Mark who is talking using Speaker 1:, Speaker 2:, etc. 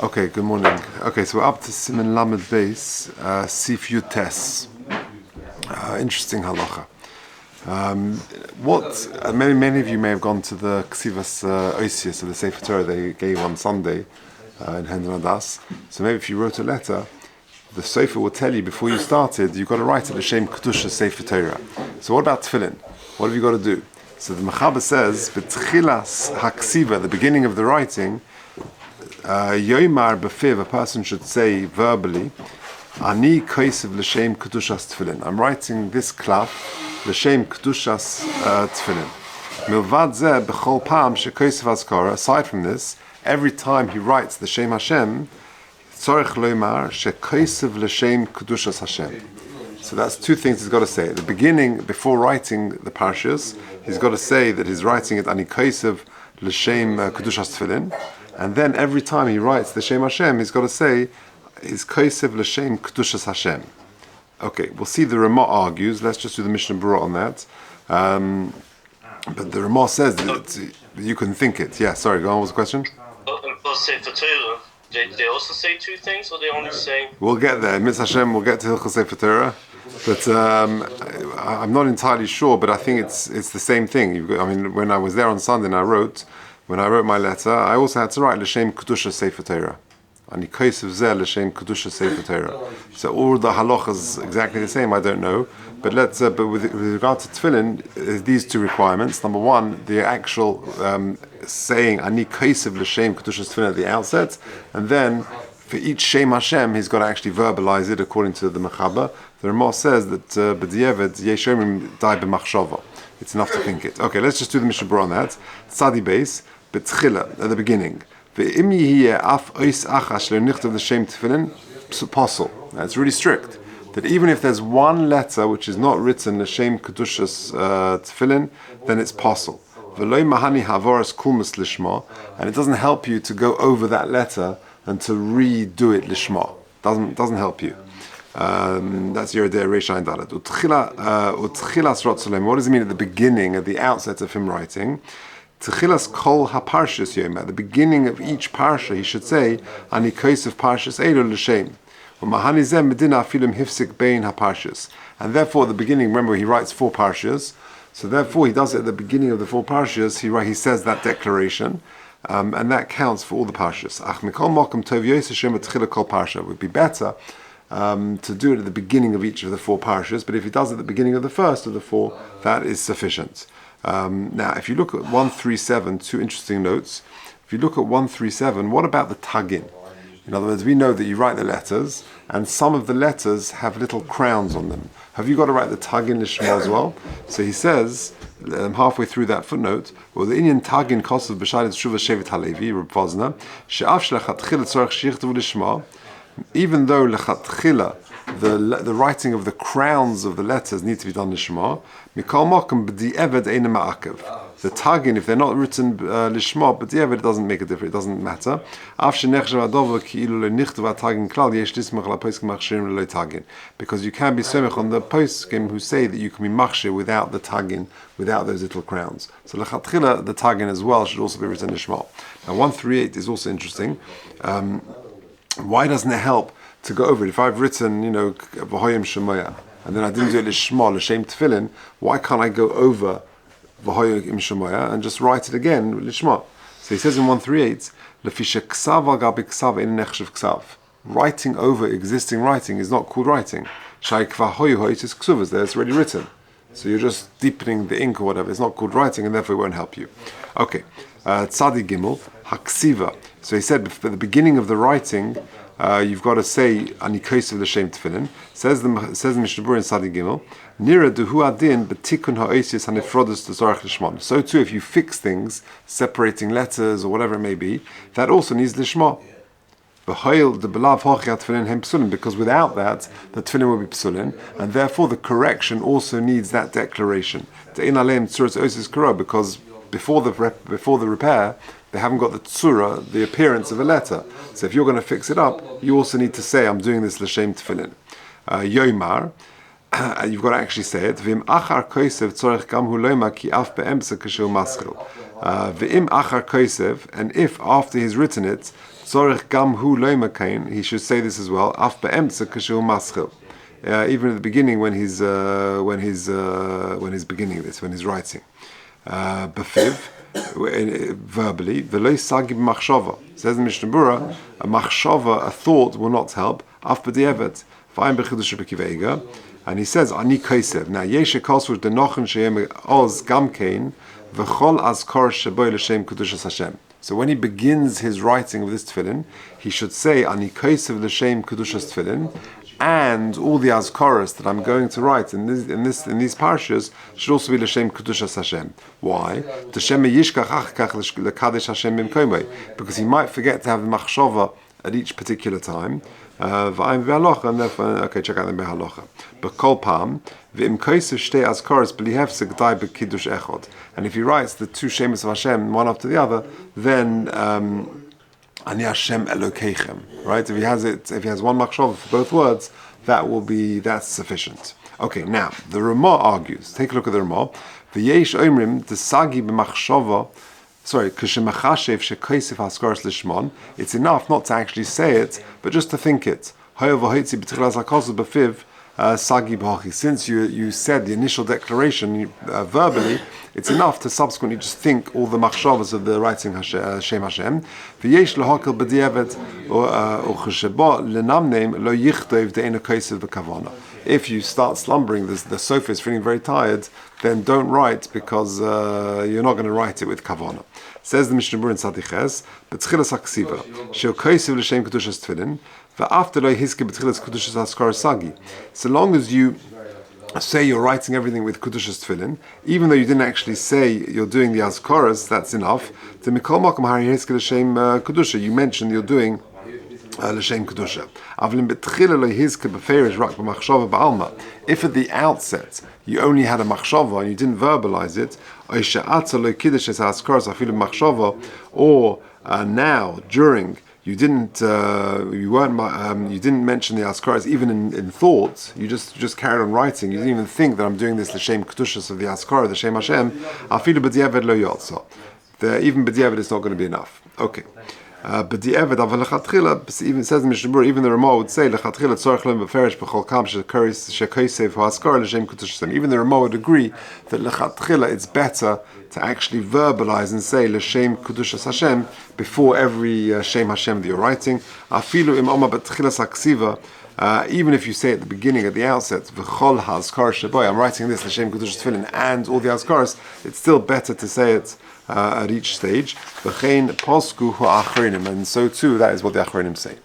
Speaker 1: Okay, good morning. Okay, so we're up to Siman Lamed Beis, Sif Yutes. Interesting halacha. Many of you may have gone to the Ksivas Oisius of the Sefer Torah they gave on Sunday in Hendon Adas. So maybe if you wrote a letter, the Sefer will tell you before you started, you've got to write it L'Shem Kedushas Sefer Torah. So what about Tefillin? What have you got to do? So the Mechaber says, B'tchilas HaKsiva, the beginning of the writing, Yoimar B'fiv, a person should say verbally, Ani Kaisev L'Shem Kedushas Tefillin. I'm writing this klaf, L'Shem Kedushas Tefillin. Milvad Zeh B'chol Pam Shekaisev Azkara. Aside from this, every time he writes the Shem Hashem, Tzorech Loimar Shekaisev L'Shem Kedushas Hashem. So that's two things he's got to say. At the beginning, before writing the parashas, he's got to say that he's writing it Ani Kaisev L'Shem Kedushas Tefillin. And then every time he writes the Shem Hashem, he's got to say, is Kaisev L'Shem Kedushas Hashem. Okay, we'll see the Ramah argues. Let's just do the Mishnah Berurah on that. But the Ramah says that you can think it. Yeah, sorry, go on, what was the question?
Speaker 2: For Torah, they also say two things, or they only say...
Speaker 1: We'll get there. Mitzvah Hashem, we'll get to Hilchos Sefer Torah. But I'm not entirely sure, but I think it's the same thing. When I was there on Sunday and when I wrote my letter, I also had to write L'Shem Kedushas Sefer Torah. Ani Kaisev Zeh L'Shem Kedushas Sefer Torah. So all the halachas exactly the same, I don't know. But with regard to Tefillin, these two requirements. Number one, the actual saying Ani Kaisev L'Shem Kedushas Tefillin at the outset, and then for each Shem Hashem, he's got to actually verbalize it according to the Mechaber. The Ramah says that B'diavad Yeshomim Dai B'machshava. It's enough to think it. Okay, let's just do the Mishnah Berurah on that. Tzadi Beis, B'tchila, at the beginning. Ve'im yihiyeh af ois achash le'nichtav l'shem tefillin, apostle. Now it's really strict. That even if there's one letter which is not written L'Shem Kedushas Tefillin, then it's apostle. V'loi mahani havoras kulmus lishma, and it doesn't help you to go over that letter and to redo it lishma. Doesn't help you. That's your idea, Reisha and Dalet. Utchilas Rotzelem. What does it mean at the beginning, at the outset of him writing? Tchilas kol haparshas yom. At the beginning of each parsha, he should say, Ani kaisev parshas eilu l'shem. U'mahani zeh medina afilim hifsik bein haparshas. And therefore, at the beginning, remember, he writes 4 parshas. So therefore, he does it at the beginning of the 4 parshas. He says that declaration. And that counts for all the parshas. Ach mikol mokum tov yoseh shem tchila kol parsha. It would be better to do it at the beginning of each of the 4 parashas, but if he does it at the beginning of the first of the 4, that is sufficient. Now, if you look at 137, 2 interesting notes. If you look at 137, what about the tagin? In other words, we know that you write the letters, and some of the letters have little crowns on them. Have you got to write the tagin lishma as well? So he says, halfway through that footnote, well, the Indian tagin kosav b'shayit shuva shevet halevi, Reb Vozna, she'af shlechatchila tzorech shichtav lishma. Even though lechatchila, the writing of the crowns of the letters need to be done lishma, mikol mokum b'di'eved eina ma'akev. The tagin, if they're not written lishma, b'di'eved, it doesn't make a difference. It doesn't matter. Af shenechshav adova ki'ilu le'nichtav tagin klal yesh lismach la'poskim machshirim le'lo tagin, because you can be somech on the poskim who say that you can be machshir without the tagin, without those little crowns. So lechatchila, the tagin as well should also be written lishma. Now 138 is also interesting. Why doesn't it help to go over it? If I've written, V'hoyim Shemoya, and then I didn't do it Lishma, L'Shem Tefillin, why can't I go over V'hoyim Shemoya and just write it again, Lishma? So he says in 138, L'fisha ksav al gabi ksav in nechshav ksav. Writing over existing writing is not called writing. Shai kvahoy hoy is ksuvas, there it's already written. So you're just deepening the ink or whatever. It's not called writing, and therefore it won't help you. Okay, Tzadi Gimel, Haksiva. So he said, at the beginning of the writing, you've got to say Ani Kaisev L'Shem Tefillin. Says the Mishnah Berurah in Tzadi Gimel, Nira duhu adin betikun ha'oisius hanifrodus t'zorach lishma. So too, if you fix things, separating letters or whatever it may be, that also needs lishma. Because without that, the tefillin will be psulin, and therefore the correction also needs that declaration. Because before the repair, they haven't got the tzura, the appearance of a letter. So if you're going to fix it up, you also need to say, I'm doing this l'shem tefillin. Yomar, you've got to actually say it. V'im achar kosev tzorech gam hu loima ki af be'emtza k'sheu maschil. V'im achar kosev, and if after he's written it, Zorich gam hu loyma kain. He should say this as well. Af be'emtza kashu maschil. Even at the beginning when he's beginning this, when he's writing. Befiv, verbally, v'lo sagi b'machshava. Says the Mishnah Berurah, a machshava, a thought, will not help. Af b'di'evet. Fa'im b'chidush b'kiveiga. And he says, ani kaisev. Now, yeshe kasur denochen she'em oz gamkein, v'chol azkar sheboy l'shem kedushas Hashem. So when he begins his writing of this tefillin, he should say, ani kaisev l'shem kedushas tefillin, and all the azkaras that I'm going to write in these parashas should also be l'shem kedushas Hashem. Why? Because he might forget to have the machshava at each particular time. And therefore, okay, check out the behalocha. But kol pam v'im kaisev shtei azkaras b'lihefsek dai b'kiddush echad. And if he writes the two shemas of Hashem one after the other, then Ani Hashem Elokeichem, right? If he has one machshava for both words, that's sufficient. Okay, now the Ramah argues. Take a look at the Ramah. V'yesh omrim desagi b'machshava. Sorry, k'shemachashev shekosef haskaras lishmon. It's enough not to actually say it, but just to think it. However, since you said the initial declaration verbally, it's enough to subsequently just think all the machshavas of the writing Shem Hashem. V'yesh lehakel b'di'evet or chesheba lenamneim lo yichtov de'ena kosev b'kavana. If you start slumbering, the sofa is feeling very tired, then don't write because you're not going to write it with kavana. Says the Mishnah Berurah in Sadiches, b'tchilas haksiva shel kosev l'shem kedushas tefillin. So long as you say you're writing everything with Kedushas Tefillin, even though you didn't actually say you're doing the Azkaras, that's enough. You mentioned you're doing L'Shem Kedusha. If at the outset you only had a machshava and you didn't verbalize it, or now during you didn't mention the Askaras even in thoughts. You just carried on writing. You didn't even think that I'm doing this l'shem kedushas of the Askara, the Shem Hashem. Afilu b'di'evet lo yotza. Even b'di'evet is not going to be enough. Okay. B'di'evet aval lechatchila. Even says the Mishnah Berurah, even the Ramah would say lechatchila tzorich lo b'ferish b'chol kam shekosev ha'askara l'shem kedushas. Even the Ramah would agree that lechatchila it's better to actually verbalize and say l'shem kedushas Hashem before every Shem Hashem that you're writing. Afilu im oma b'tchilas haksiva. Even if you say at the beginning, at the outset, v'chol ha'azkar sheboy, I'm writing this l'shem kedushas tefillin and all the azkaras, it's still better to say it at each stage. V'chein posku ha'achronim, and so too that is what the achronim say.